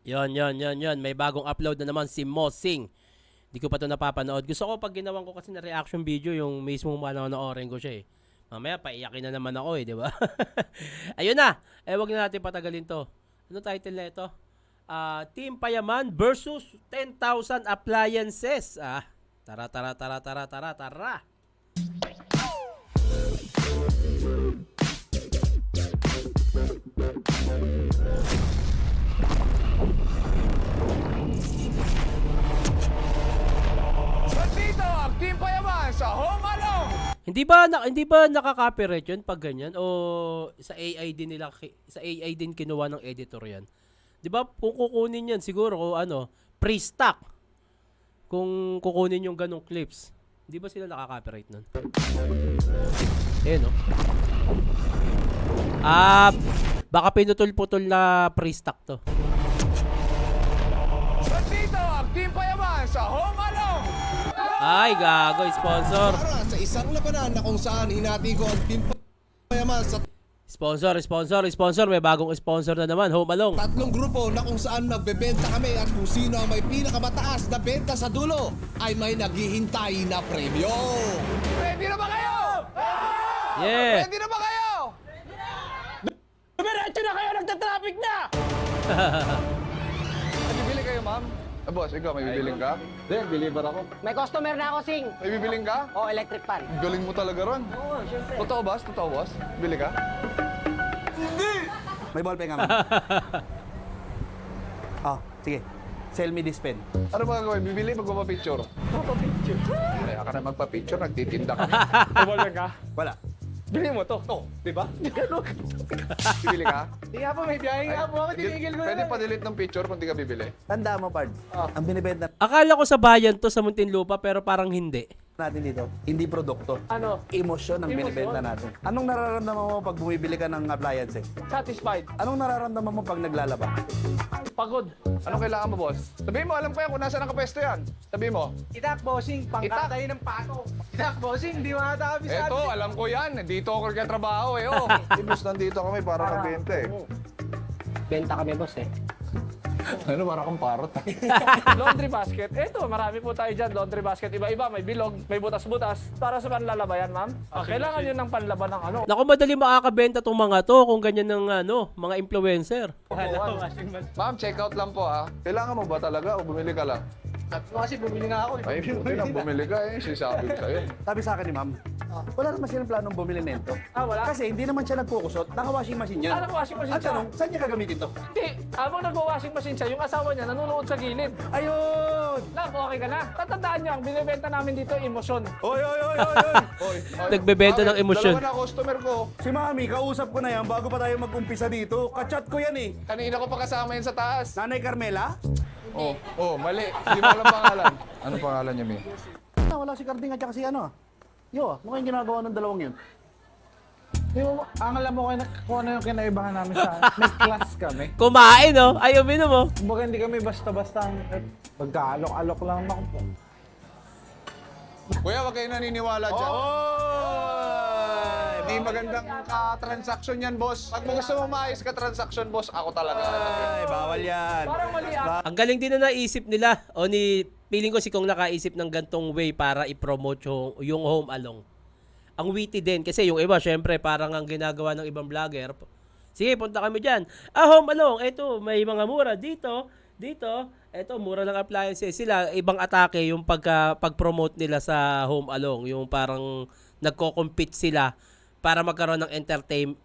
Yon. May bagong upload na naman si Mosing. Di ko pa ito napapanood. Gusto ko pag ginawan ko kasi na reaction video, yung mismo manoorin ko siya eh. Mamaya paiyakin na naman ako eh, di ba? Ayun na. Wag na natin patagalin to. Ano title na ito? Team Payaman versus 10,000 appliances. Tara. Dito ang Team Payaman sa Home Alone! Hindi ba nakaka-copyright 'yun pag ganyan o sa AI din kinuha ng editor 'yan? 'Di ba kung kukunin 'yan siguro kung pre-stock. Kung kukunin yung ganong clips, 'di ba sila nakaka-copyright nun? No. Baka pinutol-putol na pre-stock to. Dito ang Team Payaman sa Home Alone! Ay, gago, sponsor. Para sa isang labanan na kung saan hinati ko ang Team Payaman sa Sponsor, may bagong sponsor na naman, Home Alone. tatlong grupo na kung saan magbebenta kami at kung sino ang may pinakamataas na benta sa dulo ay may naghihintay na premyo. Ready na ba kayo? Yeah. Ready na ba kayo? Dumiretso na kayo! Nagtatraffic na! Bibili kayo, ma'am? Boss, ikaw, may bibiling ka? Hindi, believer ako. May customer na ako, Sing. May bibiling ka? O, electric fan. Galing mo talaga ron. Oo, syempre. Totoo, boss? Totoo, boss? Bili ka? May ballpen ka, ma'am. Sige. Sell me this pen. Ano ba gagawin? Bibili, magpapapicture? Magpapicture? Kaya ka na magpapicture, nagtitinda ka. Bumalik ka? Wala. Bili mo to. Di ba? Bibili ka? Hindi nga po, may biyahe nga po ako. Tinigil ko Pwede pa-delete ng picture kung di ka bibili. Tanda mo, Pard. Ang binibenta Akala ko sa bayan to sa Muntinlupa pero parang hindi. natin dito, hindi produkto. Ano? Emosyon ang binibenta natin. Anong nararamdaman mo pag bumibili ka ng appliances? Satisfied. Anong nararamdaman mo pag naglalaba? Pagod. Anong kailangan mo, boss? Sabihin mo, alam ko yan kung nasa nakapwesto yan. Sabihin mo. Itak, bossing. Pangkatay ng pato. Itak, bossing. Di makatabi sa Eto, alam ko yan. Dito ako nagkatrabaho eh. Oh. Ibus nandito kami para kabenta eh. Benta kami, boss eh. Ano, para kang parot. Laundry basket. Eto, marami po tayo dyan. Laundry basket. Iba-iba. May bilog, may butas-butas. Para sa panlalabayan, ma'am. Kailangan yun ng panlaban ng ano. Naku, madali makakabenta tong mga to kung ganyan ng mga influencer. Ma'am, check out lang po ah. Kailangan mo ba talaga o bumili ka lang? Kasi bumili nga ako eh. Ay, buti lang bumili ka eh. Sinasabi ko sa'yo. Sabi sa akin ni ma'am, wala naman silang planong bumili nito. Wala. Kasi hindi naman siya nagkukusot. Naka-washing machine yan. Naka-washing machine At siya. tanong, saan niya gagamitin to? Hindi. Habang nag-washing machine siya, yung asawa niya nanonood sa gilid. Ayun! Lang, okay ka na. Tatandaan niyo, ang binibenta namin dito, emosyon. Oy! Oy, Nagbebenta ng emosyon. Dalawa na customer ko. Si mami, kausap ko na yan bago pa tayo mag-umpisa dito. Kachat ko yan eh. Kanina ko pa kasama yan sa taas. Nanay Carmela? Oh, mali. Hindi mo alam pangalan. Ano pangalan niya, Mi? Wala si Carding at saka si ano. Yo, ano kayong ginagawa ng dalawang yun? Ang alam mo kung ano yung kinaibahan namin sa may class kami. Kumain, no? Ay, uminom, mo. Kumbaga hindi kami basta-basta magkaalok-alok lang ako po. Kuya, wag kayo naniniwala dyan. Hindi magandang ka-transaction yan, boss. Pag mo gusto mo maayos ka-transaction, boss, ako talaga. Ay, bawal yan. Parang mali ah. Ang galing din na naisip nila o feeling ko si Kong nakaisip ng gantong way para i-promote yung Home Alone. Ang witty din kasi yung iba syempre parang ang ginagawa ng ibang vlogger. Sige, punta kami diyan. Home Alone, eto may mga mura dito, eto mura ng appliances. Sila ibang atake yung pag-promote nila sa Home Alone, yung parang nagko-compete sila para magkaroon ng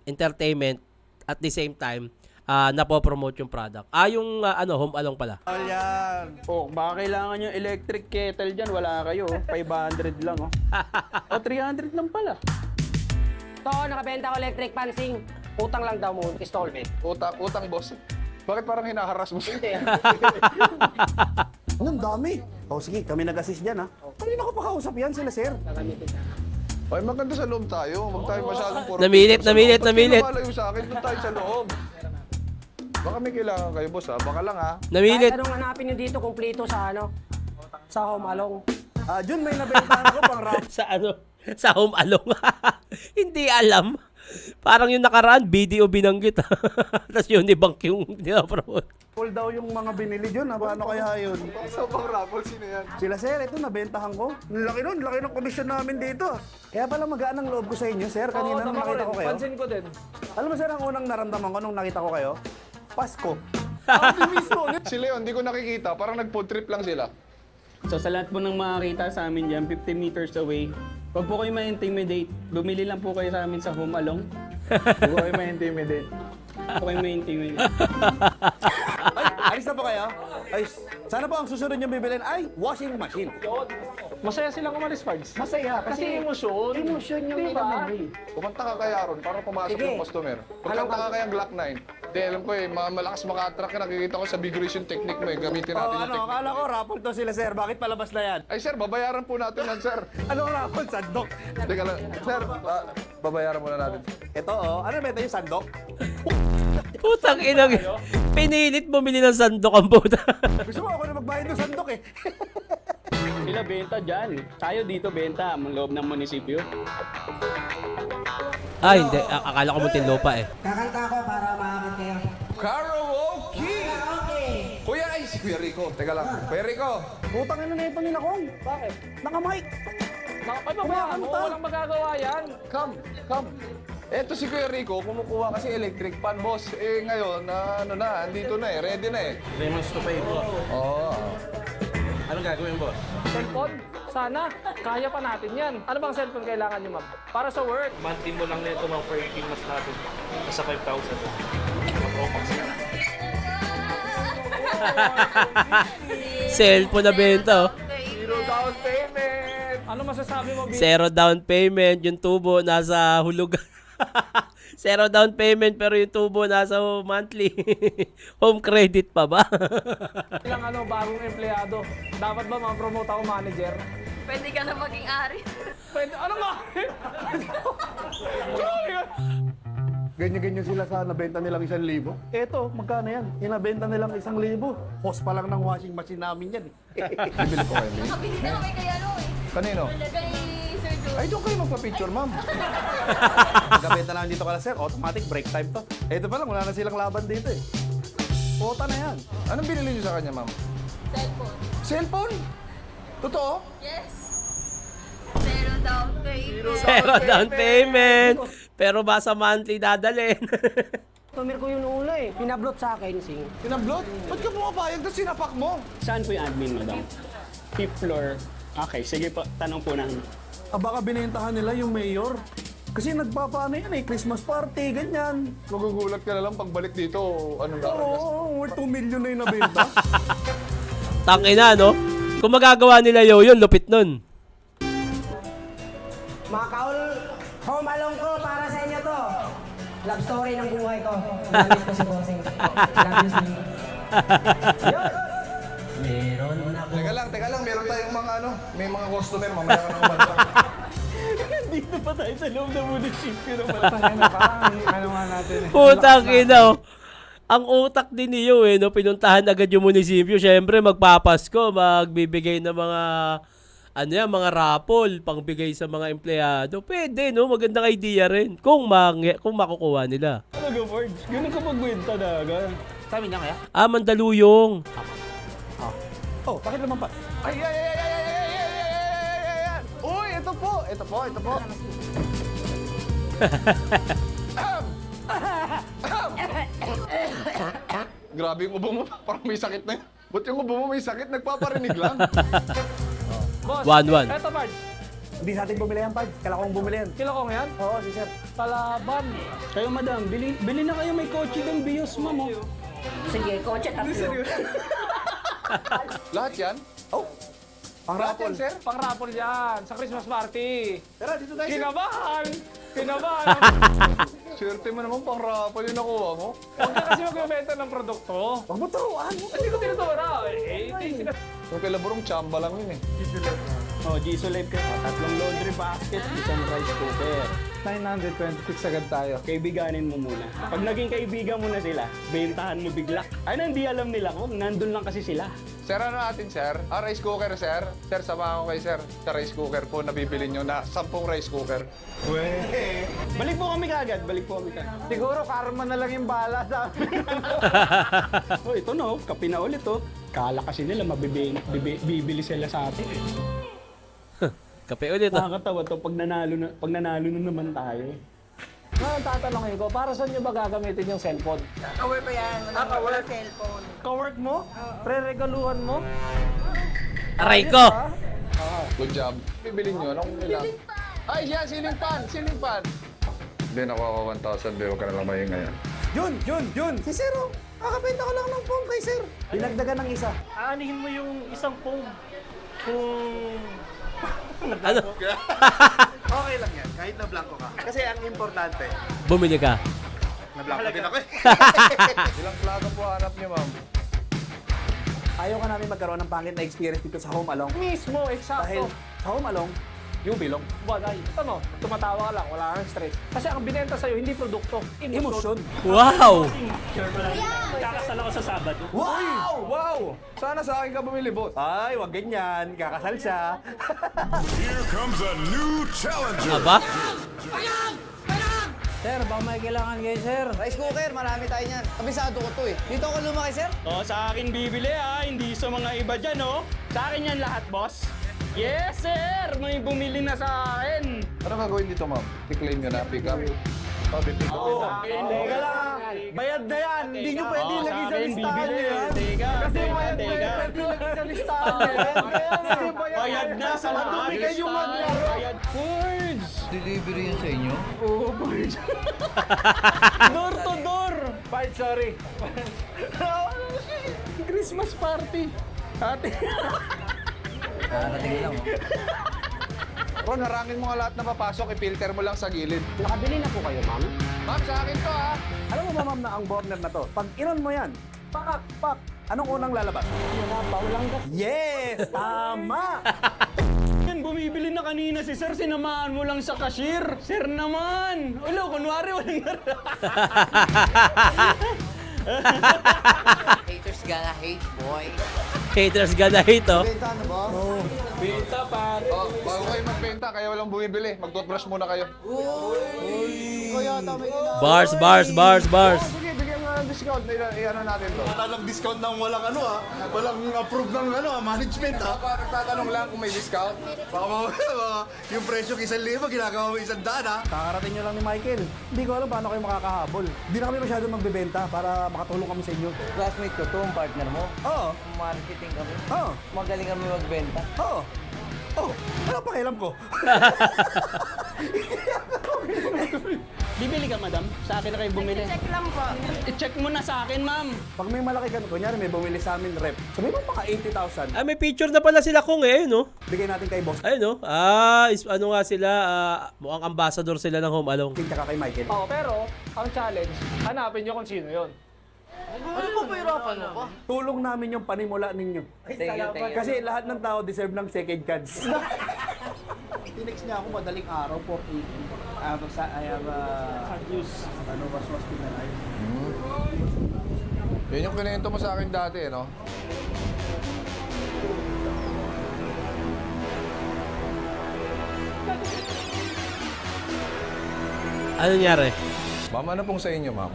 entertainment at the same time napopromote yung product. Yung Home Alone pala. Bawal yan. Oh, baka kailangan yung electric kettle dyan, wala kayo. 500 lang oh. O 300 lang pala. To, nakabenta ko electric fan, Sing. Utang lang daw mo, installment. Utang, boss. Bakit parang hinaharas mo siya? Ang dami. Sige, kami nag-assist dyan ha. Kanina ko pa kausap yan sila sir. Ay, maganda sa loob tayo. Huwag tayo masyadong puro. Namilit. Ba't kinawalayo sa akin? Doon tayo sa loob. Baka may kailangan kayo, boss ha. Baka lang ha. Namilit. Kahit anong hanapin nyo dito, kumpleto sa sa Home Alone. Jun, may nabentahan ako pang rap. Sa Home Alone. Hindi alam. Parang yung nakaraan, BDO binanggit. Tapos Unibank yung dinapromote. Full daw yung mga binili dyan. Paano kaya yun? Sobrang raffle, sino yan? Sila sir, ito nabentahan ko. Laki nun, laki ng komisyon namin dito. Kaya pala magaan ang loob ko sa inyo, sir. Kanina nung nakita ko kayo. Pansin ko din. Alam mo sir, ang unang naramdaman ko nung nakita ko kayo, Pasko. Si Leon, hindi ko nakikita. Parang nag-food trip lang sila. So sa lahat po ng makakita sa amin dyan, 50 meters away, huwag po kayo ma-intimidate. Bumili lang po kayo sa amin sa Home Along. Huwag po kayo ma-intimidate. Huwag po kayo ma-intimidate. Ay, alis na po kayo? Ay, sana po ang susunod nyo bibilin ay washing machine. Masaya silang umalis, Pards. Masaya Kasi emosyon. Emosyon yung Diba? Pumunta ka kaya ron para pumasok Sige. yung customer. Pagkanta ka kaya Glock 9. Di, alam ko malakas maka-attract ka. Nakikita ko sa vibration technique mo Gamitin natin yung technique. akala ko raffle to sila sir. Bakit palabas na yan? Ay sir, babayaran po natin yan sir. Anong raffle? Sandok. Teka lang. Sir, babayaran muna natin. Ito ano benta yung sandok? Putang inang, pinilit bumili ng sandok ang puta. Gusto mo ako na magbayad ng sandok eh. Sila benta dyan. Tayo dito benta, ang loob ng munisipyo. Hindi. Akala ko Muntinlupa eh. Kakanta ako para maakit kayo. Karaoke! Kuya, ay si Kuya Rico. Teka lang. Kuya Rico. Putang ina na ito nila kong. Bakit? Naka-mic. Ay, babayaan mo. Walang magagawa yan. Come. Eto si Kuya Rico, kumukuha kasi electric pan, boss. Ngayon, andito na ready na Remonds to pay po. Oo. Anong gagawin, boss? Cellphone? Sana. Kaya pa natin yan. Ano bang cellphone kailangan nyo, ma'am? Para sa work. Monthly mo lang nito mga per mas natin. Nasa 5,000. Mga Pro Max na. Cellphone na benta oh. Zero down payment. Ano masasabi mo, B? Zero down payment, yung tubo nasa hulugan. Zero down payment pero yung tubo nasa monthly. Home credit pa ba? Ilang bagong empleyado. Dapat ba ma-promote ako manager? Pwede ka na maging ari. Pwede, ano ba? Ganyan-ganyan sila sa nabenta nilang 1,000. Eto, magkano yan? Inabenta nilang 1,000. Host pa lang ng washing machine namin yan. Bibili ko kayo. Nakabili na kami kay ano eh. Kanino? Talaga ni Sir Joe. Ay, doon kayo magpa-picture, ma'am. Nagkabenta namin dito kala sir, automatic break time to. Eto pa lang, wala na silang laban dito eh. Pota na yan. Anong binili niyo sa kanya, ma'am? Cellphone. Cellphone? Totoo? Yes. Zero down payment. Zero down payment. Pero ba sa monthly dadalhin? Tumir ko yung una eh. Pinablot sa akin, sing. Pinablot? Ba't ka pumapayag na sinapak mo? Saan po yung admin, madam? Fifth floor. Okay, sige po. Tanong po namin. Baka binentahan nila yung mayor. Kasi nagpapaano yan eh, Christmas party, ganyan. Magugulat ka na lang pagbalik dito. Anong daragas? Oo, worth 2 million na yung nabenta. Tangina no? Kung magagawa nila yun, lupit nun. Mga kaul, home along ko para sa inyo to. Love story ng buhay ko. Gamit ko si Bossing. Love you, sing. Yun. Meron ako. Teka lang. Meron tayong mga may mga customer. Mamaya ka nang umanta. Dito pa tayo sa loob ng munisipyo naman. Ano nga natin eh. Putang ina oh. Ang utak din niyo no? Pinuntahan agad yung munisipyo. Syempre, magpapasko, magbibigay ng mga mga raffle, pangbigay sa mga empleyado. Pwede, no? Magandang idea rin. Kung makukuha nila. Talaga, Forge. Ganun ka magbenta talaga. Sabi niya kaya? Mandaluyong. Oh, bakit lumampas? Ay! Uy, ito po. Grabe yung ubo mo. Parang may sakit na yun. Ba't yung ubo mo may sakit? Nagpaparinig lang. Boss, 1-1. Eto, Pards. Hindi sa atin bumili yan, Pads. Kailangan kong bumili yan. Kilo ko ngayon? Oo, si sir. Kalaban. Kayo, madam, bili na kayo. May kotse doon, bios, ma'am. Oh. Sige, kotse tatlo. Lahat yan? Oh, pang raffle. Sir? Pang-raffle yan. Sa Christmas party. Tara, dito tayo, sir. Kinabahan. Swerte mo naman pang raffle yung nakuha mo. Huwag ka kasi magbibenta ng produkto. Huwag mo turuan. Hindi ko tinuturo. Yung kay Laburong, chamba lang yun eh. Oh, Gisolab ka. 3 laundry basket, isang rice cooker. 926 agad tayo. Kaibiganin mo muna. Pag naging kaibigan mo na sila, bentahan mo bigla. Ay, hindi alam nila kung nandun lang kasi sila. Sir, ano natin, sir? Rice cooker, sir. Sir, samahan ko kay sir. Sa rice cooker po, nabibili nyo na 10 rice cooker. Balik po kami kagad, balik po kami kagad. Siguro karma na lang yung bala sa amin. Oh, ito no, kape na ulit oh. Kala kasi nila bibili sila sa atin. Kape ulit ah. Nakakatawa to pag nanalo na naman tayo. Ngayon, tatanungin ko, para saan nyo ba gagamitin yung cellphone? Cover pa yan. Wala cellphone. Kawork mo? Pre-regaluhan mo? Aray ko! Good job. Bibili nyo, anong ilang? Ay, yan, ceiling fan! Ceiling fan! Hindi, nakuha ko 1,000. Hindi, huwag ka na lang mahinga yan. Yun! Si Sir, oh. Kakabenta ko lang ng phone kay Sir. Dinagdagan ng isa. Aanihin mo yung isang foam. Kung... Ano? Okay lang yan, kahit na blanco ka. Kasi ang importante, Bumili ka. na blanco din ako eh. Ilang plato po hanap nyo, ma'am? Ayaw ka namin magkaroon ng pangit na experience dito sa Home Along. Mismo, eksakto. Dahil sa Home Along, you belong. Bagay. Ano, tumatawa ka lang, wala kang stress. Kasi ang binenta sa'yo, hindi produkto. Emosyon. Wow! Sure ko lang. Kakasal ako sa Sabado. Wow! Wow! Sana sa akin ka bumili, boss. Ay, wag ganyan. Kakasal siya. Here comes a new challenger. Aba? Sir, baka may kailangan kayo, sir. Rice cooker, marami tayo niyan. Kabisado ko to eh. Dito ako lumaki, sir. Oh, sa akin bibili ha, hindi sa mga iba dyan oh. Sa akin yan lahat, boss. Yes, sir! May bumili na sa akin. Ano gagawin dito, ma'am? I-claim nyo na, pick up. Pick up. Teka lang. Bayad na yan. Hindi nyo pwede Sa ilagay sa akin listahan bibili. yan. Teka, Kasi teka, bayad na teka. yan. Pwede ilagay sa listahan yan. Kasi Bayad na sa lahat. Madumi kayong maglaro. Bayad. Forge! Delivery yan sa inyo? Oo, Forge. Door to door. Bye, sorry. Christmas party. Ate. Nakarating lang. Ron, harangin mo nga lahat na papasok, i-filter mo lang sa gilid. Nakabili na po kayo, ma'am. Ma'am, sa akin to, ha? Alam mo ba, ma'am, na ang burner na to, pag inon mo yan, pak, anong unang lalabas? Yes! Tama! Yan, bumibili na kanina si Sir, sinamaan mo lang sa cashier. Sir naman! Ulo, kunwari walang Haters gonna hate, boy. Haters gonna hate oh. Benta ano ba? Binta pa. Oh, bago kayo magbenta, kaya walang bumibili. Mag-toothbrush muna kayo. Kaya tama yung Bars. Sige, bigyan mo ng discount. I-ano natin to. Walang discount ng walang walang approve ng management Baka nagtatanong lang kung may discount. Baka yung presyo 1,000, ginagawa mo 100 ha? Kakarating nyo lang ni Michael. Hindi ko alam paano kayo makakahabol. Hindi na kami masyado magbebenta para makatulong kami sa inyo. classmate ko to, ang partner mo. Oo. Marketing kami. Oo. Magaling kami magbenta. Oo. Oh, ano pakialam ko? Bibili ka, madam? Sa akin na kayo bumili. Check lang po. I-check mo na sa akin, ma'am. Pag may malaki ka, kunyari may bumili sa amin rep. Sabi mo mga 80,000. Ah, may picture na pala sila kung eh, no? Bigay natin kay boss. Ayun, no? Ano nga sila, mukhang ambassador sila ng Home Along. Tsaka kay Michael. Oh, pero, ang challenge, hanapin nyo kung sino yon. Ano po pahirapan mo pa? Tulong namin yung panimula ninyo. Thank you. Kasi lahat ng tao deserve ng second chance. Tinext niya ako madaling araw po. I have was pinalay. Yun yung kinento mo sa akin dati, no? Ano nangyari? Ma'am, ano pong sa inyo, ma'am?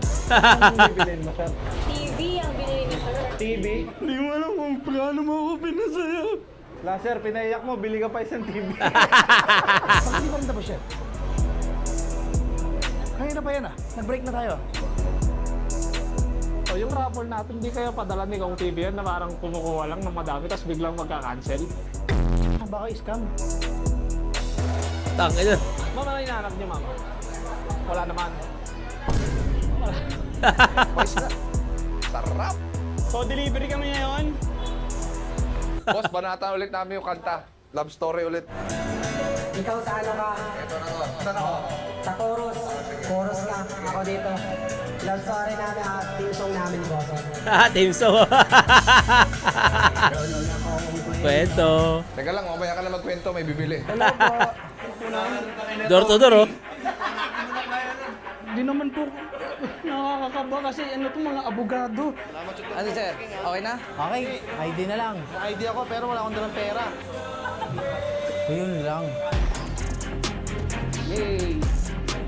TV ang binili ni sir. TV. Hindi mo alam kung paano mo ako pinasaya. Laser, pinaiyak mo, bili ka pa isang TV. Bakit di pa rin tapos yan? Kaya na pa yan ah. Nag-break na tayo. So, yung raffle natin, hindi kayo padala ni Kong TV yan na parang kumukuha lang ng madami tapos biglang magka-cancel. Ah, baka scam. Tangin na. Ma'am, ano hinahanap niyo, ma'am? Wala naman. Sarap! So, delivery kami ngayon. Boss, banatan ulit namin yung kanta. Love story ulit. Ikaw sa ano ka? Saan ako? Sa chorus. Chorus ka. Ako dito. Love story namin at team song namin, boss. Team Song. Kwento. Teka lang, mamaya ka na magkwento, may bibili. Door to door, oh. Di naman po nakakakaba kasi ano to mga abogado. Ano sir? Okay na? Okay, ID na lang. ID ako pero wala akong dalang pera. Yun lang. Yay!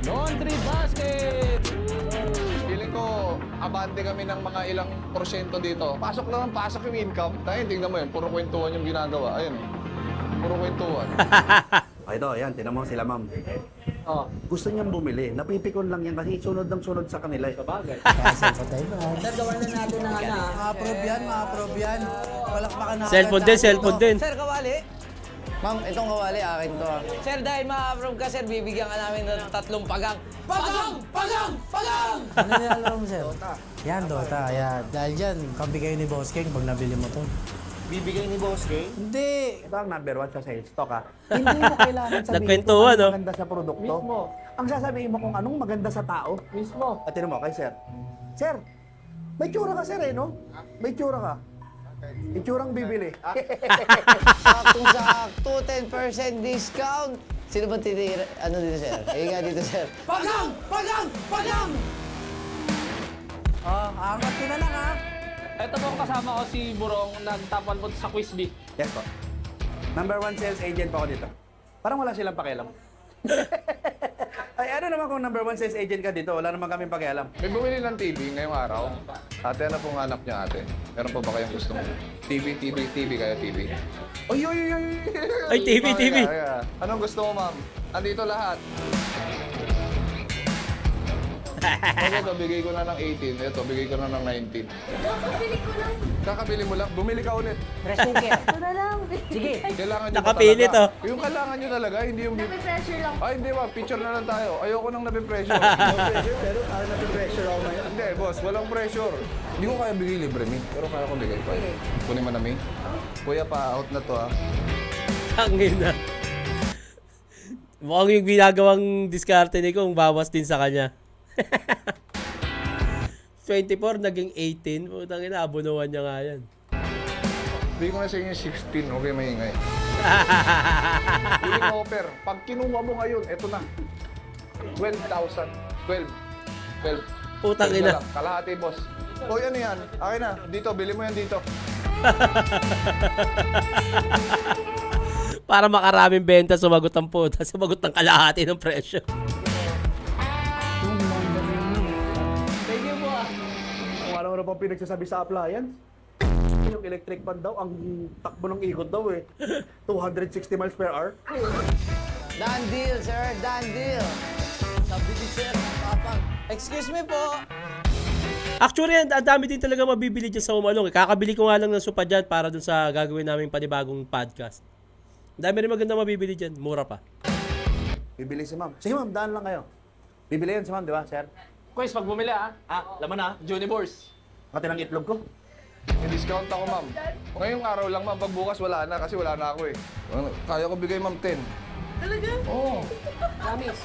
Laundry basket! Feeling ko, abante kami ng mga ilang porsyento dito. Pasok lang ang pasok yung income. Tayo, tingnan mo yun. Puro kwentuhan yung ginagawa. Ayun. Puro kwentuhan. Ito, ayan, tinan mo sila ma'am. Oh, gusto niyang bumili. Napipikon lang yan kasi sunod ng sunod sa kanila. Sabagay. Sir, gawan na natin ng ano. Ma-approve yan, ma-approve yan. Palakpakan na. Cellphone din. Sir, kawali. Ma'am, itong kawali, akin to. Sir, dahil ma-approve ka, sir, bibigyan ka namin ng 3 pagang. Pagang! Pagang! Pagang! Ano nilalaro mo, sir? Yan, Dota. Yan. Dahil dyan, kabigay ni Boss King pag nabili mo to. Bibigay ni Boss King? Hindi. Ito ang number 1 sa sales stock ha. Hindi mo kailangan sabihin Nagkwentuhan, kung no? anong maganda sa produkto. Mismo. Ang sasabihin mo kung anong maganda sa tao. Mismo. At tinan mo kay sir. Sir, may tsura ka sir eh, no? May tsura ka. Itsurang bibili. Saktong-sakto, 10% discount. Sino ba titira? Ano dito, sir? Ayun nga dito, sir. Pagang! Pagang! Pagang! Oh, angat ko na lang, ha? Ito po kasama ko si Burong, nagtapan po sa Quiz B. Yes po. Number 1 sales agent po ako dito. Parang wala silang pakialam. Ay, ano naman kung number 1 sales agent ka dito? Wala naman kaming pakialam. May bumili ng TV ngayong araw. Ate, ano pong hanap niya ate? Meron pa ba kayong gustong TV kayo TV? Oy! Ay, TV. Anong gusto mo, ma'am? Andito lahat. Ito, bigay ko na ng 18. Ito, bigay ko na ng 19. Kakabili ko lang. Kakabili mo lang, bumili ka ulit. Press cooker. Ito na lang. Sige. Kailangan nyo Nakapili ba talaga? to. Yung kailangan nyo talaga, hindi yung... Nape-pressure lang. Ay, hindi ba? Picture na lang tayo. Ayoko nang nape-pressure. Pero na-pressure ako ngayon. Hindi, boss. Walang pressure. Hindi ko kaya bigay libre, mi. Pero kaya ko bigay pa. Kunin mo na, mi. Kuya, pa-out na to, ah. Tangin na. Mukhang yung ginagawang diskarte ni Kong bawas din sa kanya. 24, naging 18. Putang ina, abunuan niya nga yan. Bigay ko na sa inyo 16. Okay, maingay. Huling offer. Pag kinuha mo ngayon, eto na. 12,000. 12. Putang 12 na ina. lang. Kalahati, boss. O, ano yan? Akin na. Dito, bili mo yan dito. Para makaraming benta, sumagot ang puta. Sumagot ng kalahati ng presyo. Thank you po ah. Kung ano na bang pinagsasabi sa appliance? Yung electric fan daw, ang takbo ng ikot daw eh. 260 miles per hour. Done deal, sir. Done deal. Sabi ni sir, papang. Excuse me po. Actually, ang dami din talaga mabibili dyan sa Home Along. Kakabili ko nga lang ng sopa dyan para dun sa gagawin naming panibagong podcast. Ang dami rin maganda mabibili dyan. Mura pa. Bibili si ma'am. Sige ma'am, daan lang kayo. Bibili yan si ma'am, di ba, sir? Quiz, pag bumili Laman na. Junibors. Pati ng itlog ko. May discount ako, ma'am. Ngayong araw lang, ma'am. Pagbukas, wala na. Kasi wala na ako eh. Kaya ko bigay, ma'am, 10. Talaga? Oo. Promise.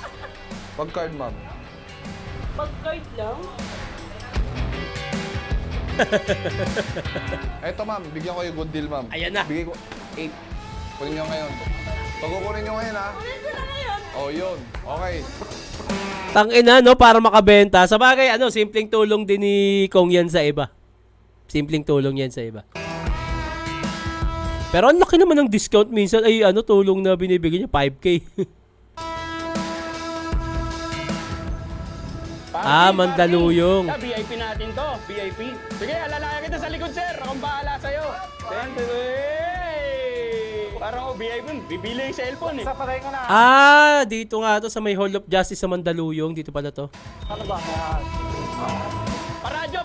Pag card, ma'am. Pag-card lang? Eto, ma'am. Bigyan ko yung good deal, ma'am. Ayan na. Bigay ko 8. Kunin nyo ngayon. Pag kukunin nyo ngayon, ha? Kunin ko na ngayon. Oh, yun. Okay. Tangina, no? Para makabenta. Sa bagay, simpleng tulong din ni Kong yan sa iba. Simpleng tulong yan sa iba. Pero ang laki naman ng discount minsan. Ay, tulong na binibigyan niya, 5K. Mandaluyong. VIP natin to, VIP. Sige, alalayan kita sa likod, sir. Akong bahala sa'yo. Parang VIP, bibili yung cellphone eh. Sapatay ka na. Dito nga to sa may Hall of Justice sa Mandaluyong. Dito pala to. Ano ba?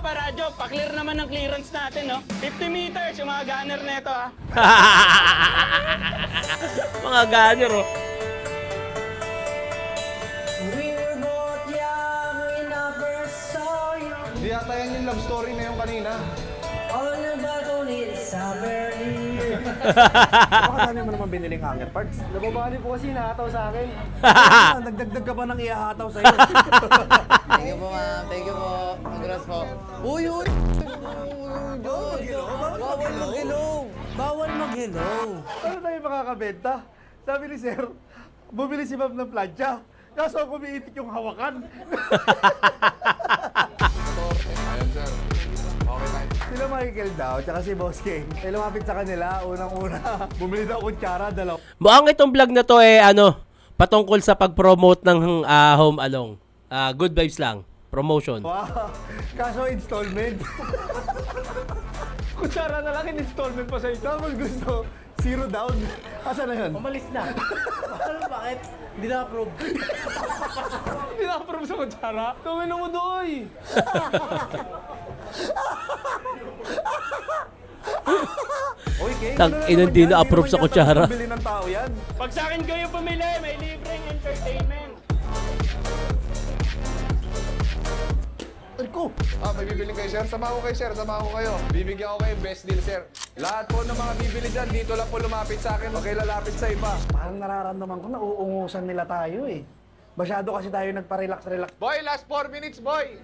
Paradyo, pa-clear naman ng clearance natin, no? 50 meters, yung mga gunner neto, ha? Mga ganyer, oh. We were both young, we never saw you. Di yata yan yung love story na yung kanina. On the balcony, summer here. Baka dami mo naman biniling hanger parts. Nababali po kasi nahataw sa akin. Nagdagdag ka pa ng ihahataw sa'yo. Thank you po, ma'am. Thank you po. Congrats po. Uy! Bawal mag-hello. Bawal mag-hello. Ano tayo makakabenta? Sabi ni sir, bumili si ma'am ng plancha. Kaso kumiitik yung hawakan. Ayan, sir. Okay na. Sila Michael daw, tsaka si Boss King. Ay lumapit sa kanila, unang-una. Bumili daw kutsara, dalaw. Mukhang itong vlog na to patungkol sa pag-promote ng Home Alone. Good vibes lang. Promotion. Wow. Kaso installment. Kutsara na lang, in-installment pa sa ito. Tapos gusto, 0 down. Asa na yun? Umalis na. Bakit? Hindi na-approve. Hindi na-approve sa kutsara. Gawin mo doy. Oy, King. Tang ina, di na-approve sa kutsara. Bili ng tao yan. Pag sa akin kayo pumili, may libreng entertainment. Ay ko. May bibiling kayo, sir. Sama ko kayo, sir. Sama ko kayo. Bibigyan ko kayo best deal, sir. Lahat po ng mga bibili dyan, dito lang po lumapit sa akin. Huwag kayo lalapit sa iba. Parang nararamdaman ko na uungusan nila tayo eh. Masyado kasi tayo nagpa-relax-relax. Boy, last 4 minutes, boy!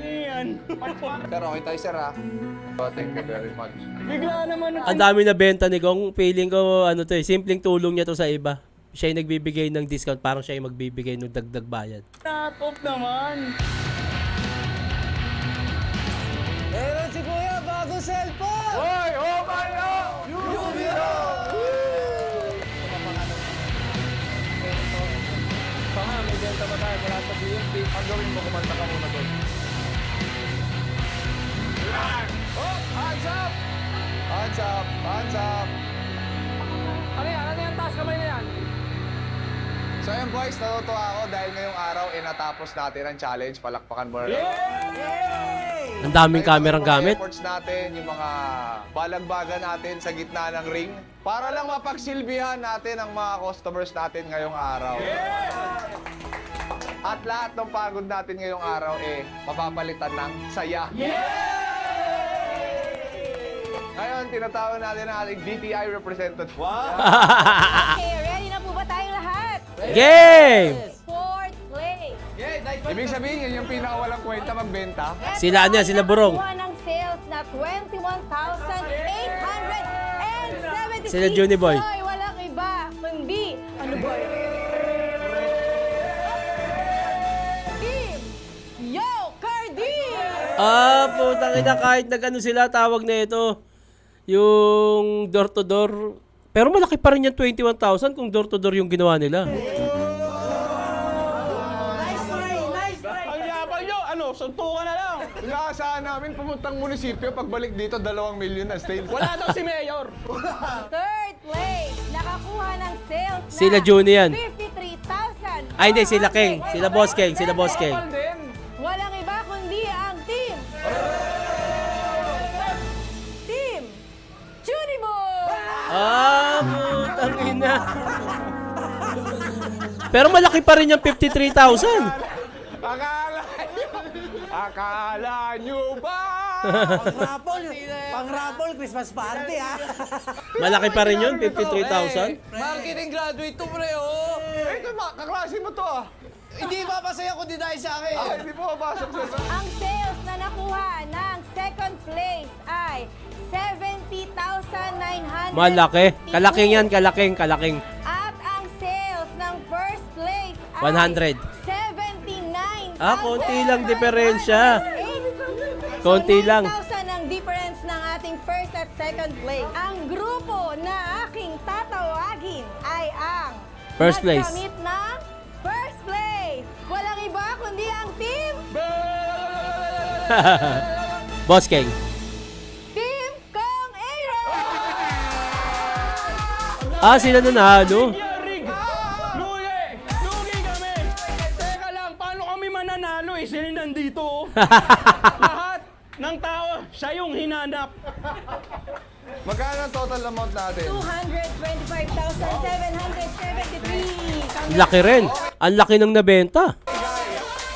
Yan. Sir, okay tayo, sir, ha? Thank you very much. Bigla naman Ang dami na benta ni Gong. Feeling ko, simpleng tulong niya to sa iba. Siya yung nagbibigay ng discount, parang siya yung magbibigay ng dagdag bayad. na-top naman. Meron si Kuya, bagong cellphone! Boy, oh my God! Yubiro! Tama, may benta ba tayo? Wala sa BNP. Ang gawin mo, kumanta ka muna doon. Oh, hands up! Hands up! Hands up! Ano yan? Ano yan? Taas kamay na yan. So yun, boys, natutuwa ako dahil ngayong araw, natapos natin ang challenge. Palakpakan mo na lang. Ang daming kamerang gamit. Yung efforts natin, yung mga balagbagan natin sa gitna ng ring, para lang mapagsilbihan natin ang mga customers natin ngayong araw. At lahat ng pagod natin ngayong araw, mapapalitan ng saya. Ngayon, tinatawag natin ang ating DTI representative. Wow! Okay, ready na po ba tayong lahat? Game! Fourth place. Ibig sabihin, yun yung pinakawalang kwenta magbenta. Sila ano yan, sila burong. Nakakuha ng sales na 21,876. Sila Juni Boy. Hoy, walang iba, kundi, ano ba? Team Yo Cardi! Putang ina, kahit nag-ano sila, tawag na ito, yung door to door. Pero malaki pa rin yung 21,000 kung door to door yung ginawa nila. Ang yabang nyo, suntukan na lang. Inaasahan namin pumuntang munisipyo, pagbalik dito, 2 million na sales. Wala daw si Mayor. Third place, nakakuha ng sales na Sila Juni yan. 53,000. Ay, hindi, sila King. Sila Boss King. Sila Boss King. Walang iba kundi ang team Juniboy! Putang ina. Pero malaki pa rin yung 53,000. Akala nyo ba? Pang-raffle, Christmas party ha. Malaki pa rin yun, 53,000. Marketing graduate to pre, oh. Ito, kaklase mo to, ah. Hindi papasaya kundi dahil sa akin. Hindi po mabasok sa... Ang sales na nakuha ng second place ay 70,900. Malaki. Kalaking yan, kalaking. At ang sales ng first place ay 100. 79,000. Konti lang diferensya. Konti lang. 9,000 ang difference ng ating first at second place. Ang grupo na aking tatawagin ay ang First place. nagkamit ng first place. Walang iba kundi ang team Boss King. Team Kong Aaron! Sila nanalo. Rig! Lugi kami! Teka lang, paano kami mananalo eh? Sila nandito. Oh. Lahat ng tao, siya yung hinanap. Magkano ang total amount natin? 225,773. Laki rin. Ang laki ng nabenta.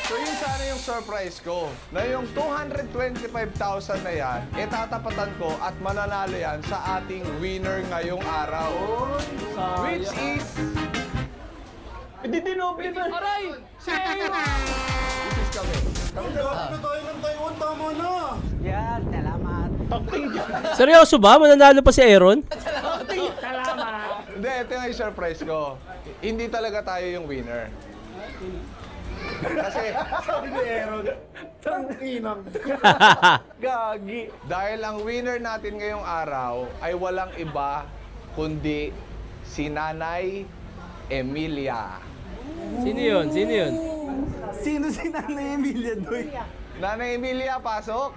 So yun sana yung surprise ko. Na yung 225,000 na yan, itatapatan ko at mananalo yan sa ating winner ngayong araw. Which is... Hindi dinoble ba? Aray! Sa'yo! Which is kami. Yan, salamat. Seryoso ba? Mananalo pa si Aaron? Hindi, ito yung surprise ko. Hindi talaga tayo yung winner. Kasi Sabi ni Aaron, tanginang. Gagi. dahil ang winner natin ngayong araw ay walang iba kundi si Nanay Emilia. Sino yun? Sino yun? Sino si Nanay Emilia doy? Nanay Emilia, pasok!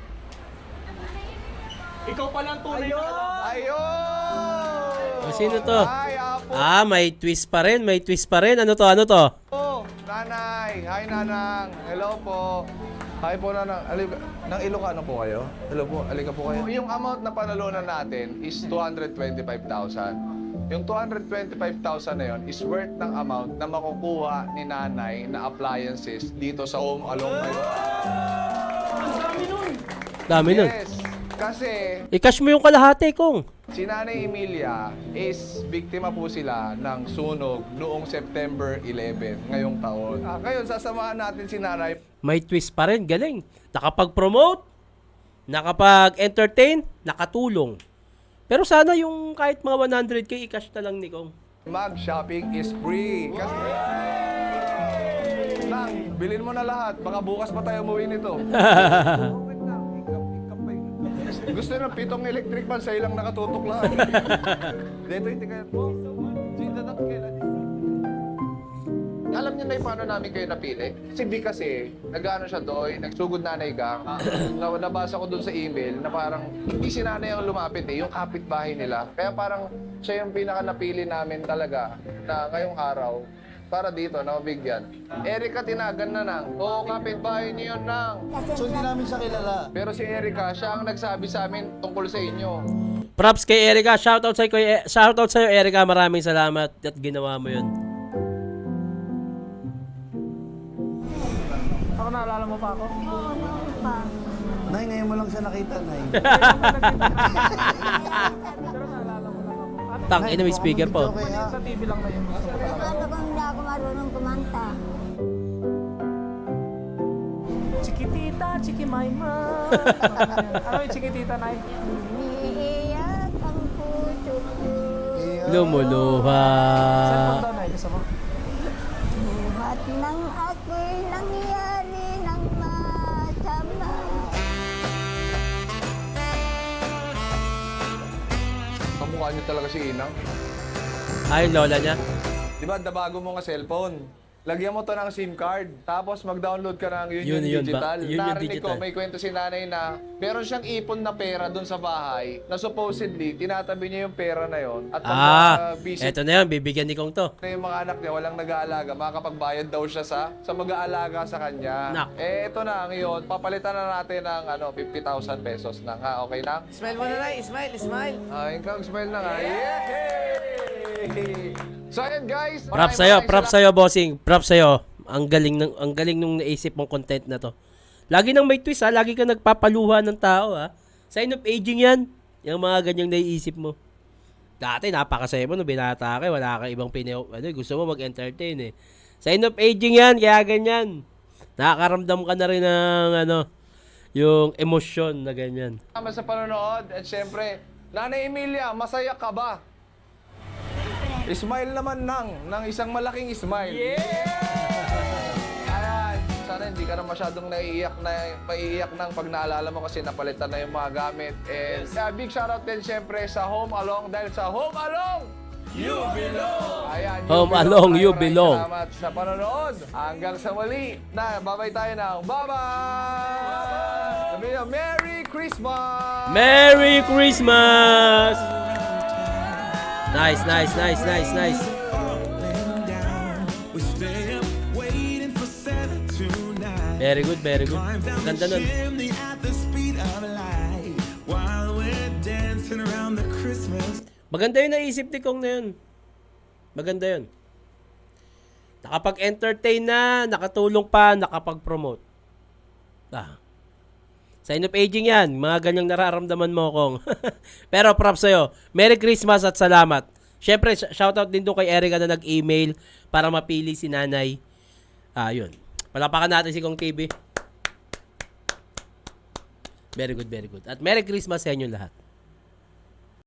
Ikaw pala ang tunay na Ayun! O, sino to? Hi, Apo! May twist pa rin. May twist pa rin. Ano to? Ano to? Nanay! Hi, Nanang! Hello po! Hi po, Nanang. Nang Ilocano po kayo? Hello po, alika po kayo. Yung amount na panalunan natin is 225,000. Yung 225,000 na yun is worth ng amount na makukuha ni Nanay na appliances dito sa Home Along ngayon. Dami nun. Yes! Kasi I-cash mo yung kalahati, Kong. si Nanay Emilia is biktima po sila ng sunog noong September 11 ngayong taon. Ngayon, sasamahan natin si Nanay. May twist pa rin. Galing. Nakapag-promote, nakapag-entertain, nakatulong. Pero sana yung kahit mga 100K, i-cash na lang ni Kong. Mag-shopping is free. Kasi... Nang, bilhin mo na lahat. Baka bukas pa tayo umuwi nito. Wait lang. Ikap pa yun. Gusto ng 7 electric fan, sa'yo lang nakatutok lang. Dito, hindi kayo. Sindadak kayo. Alam niyo na yung paano namin kayo napili? Si B kasi, nag-ano siya doon, nagsugod nanay gang. Nabasa ko doon sa email na parang hindi si nanay ang lumapit yung kapitbahay nila. Kaya parang siya yung pinaka napili namin talaga na ngayong araw para dito na mabigyan. Erika tinagan na nang. Oo, kapitbahay niyo yun nang. So hindi namin siya kilala. Pero si Erika, siya ang nagsabi sa amin tungkol sa inyo. Props kay Erica. Shoutout sa'yo, Erica. Maraming salamat at ginawa mo yun. Ako naalala mo pa ako? Nay, ngayon mo lang siya nakita, Nay. Pero naalala mo lang ako. Tang ina, may speaker po. Okay, ha? Sa TV lang na yun. Ano kung hindi ako marunong kumanta? Chikitita, chikimayma. Ano yung chikitita, Nay? Umiiyak ang puso ko. Lumuluha. Cellphone daw, Nay. Gusto mo? Buhat nang ako'y nangyari ng masama. Kamukha niyo talaga si Inang. Ay, lola niya. Di ba, nabago mo nga cellphone. Lagyan mo to ng SIM card. Tapos mag-download ka ng Union Yun Digital. ba? Union Narinig Digital. ko, may kwento si nanay na meron siyang ipon na pera doon sa bahay na supposedly, tinatabi niya yung pera na yon. At pag visit Eto na yan. Bibigyan ni Kong to. na yung mga anak niya, walang nag-aalaga, makakapagbayad daw siya sa mag-aalaga sa kanya. Nak. Ito na ngayon, papalitan na natin ng 50,000 pesos na. Ha? Okay na? Smile mo na, Nay. Smile, smile. Ikaw, smile na nga. Yay! So ayan guys. Props sa'yo, bossing. Props sa'yo. Ang galing nung naisip mong content na to. Lagi nang may twist ha. Lagi ka nagpapaluha ng tao ha. Sign of aging yan. Yung mga ganyang naiisip mo. Dati napakasaya mo no binata ka. Wala kang ibang gusto mo mag-entertain eh. Sign of aging yan. Kaya ganyan. Nakakaramdam ka na rin ng yung emosyon na ganyan. Salamat sa panonood at syempre, Nanay Emilia, masaya ka ba? Smile naman ng isang malaking smile. Ayan, sana hindi ka na masyadong maiiyak ng pag naalala mo kasi napalitan na yung mga gamit. And big shoutout din syempre sa Home Along dahil sa Home Along, you belong! Ayan, Home Along, you belong. Salamat sa panonood. Hanggang sa muli. Babay tayo ng bye-bye! Sabi niyo, Merry Christmas! Merry Christmas! Nice. Very good. Ganda nun. Maganda yun naisip ni Kong na yun. Maganda yun. Nakapag-entertain na, nakatulong pa, nakapag-promote. Sign of aging yan. Mga ganyang nararamdaman mo, Kong. Pero props sa'yo. Merry Christmas at salamat. Syempre, shoutout din doon kay Erica na nag-email para mapili si nanay. Yun. Palapakan natin si Kong TV. Very good. At Merry Christmas sa inyo lahat.